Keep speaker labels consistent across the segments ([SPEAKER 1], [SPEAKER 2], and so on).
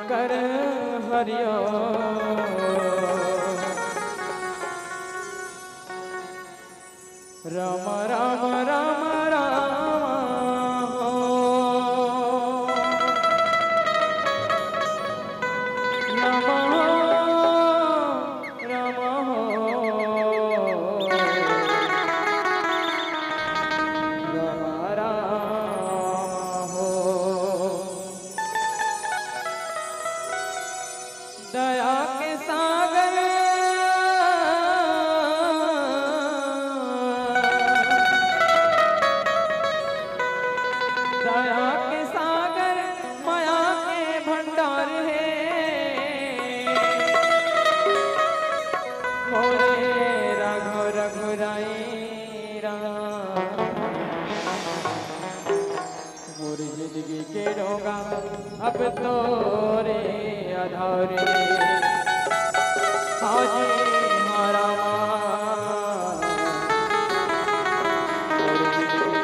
[SPEAKER 1] शंकर हरिओ राम राम राम राम नमः राम दया के सागर दया के सागर माया के भंडार है मोरे रघु रघुराई राम मोरी जिंदगी के रोगा अब तोरे आधारे हाजी हमारा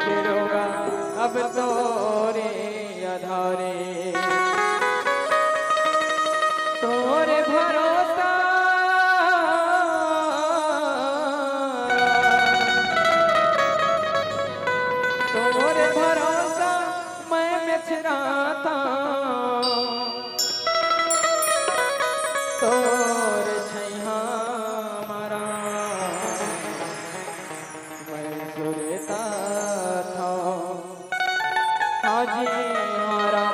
[SPEAKER 1] के रोगा अब तोरे आधारे तोरे भरोसा तोरे भरोसा मैं बिछड़ा था तोर छैया मारा मैं सुरता था हाजी मारा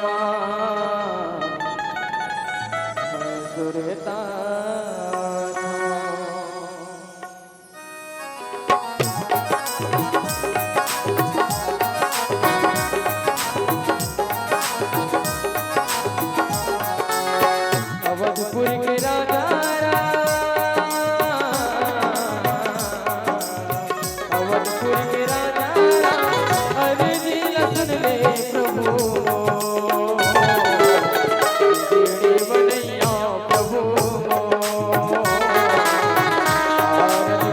[SPEAKER 1] मैं सुरता अवधपुर के राजा अवधपुर के राजा अरे जी सुन ले प्रभु बनैया प्रभु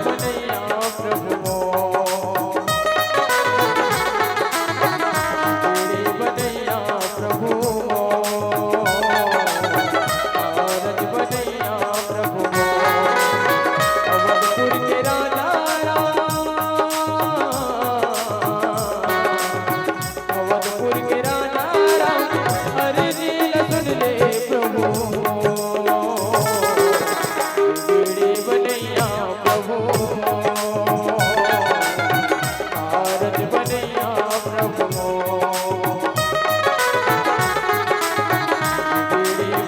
[SPEAKER 1] बनैया प्रभु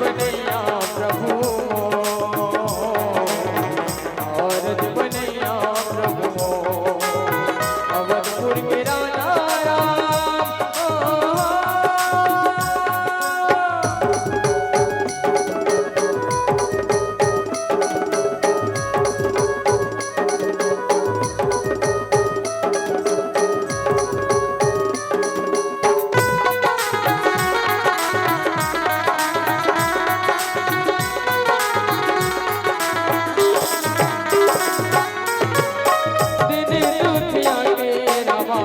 [SPEAKER 1] बनैया प्रभु दिन दुखिया के रवा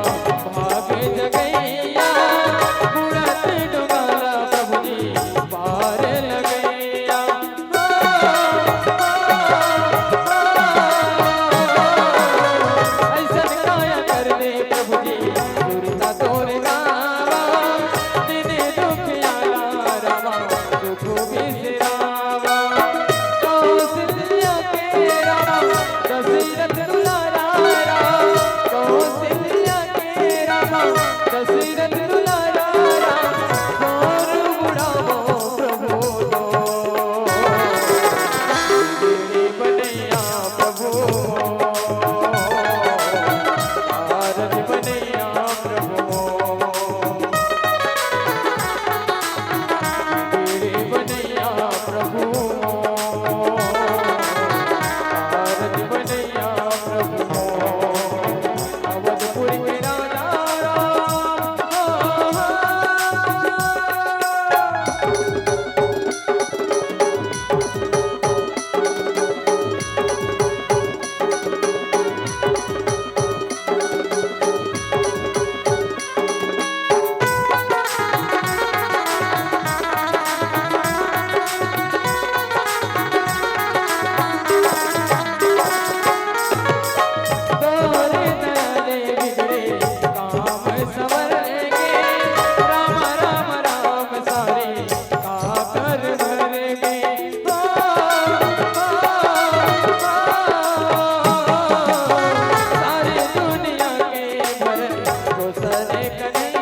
[SPEAKER 1] कृष्ण कन्हैया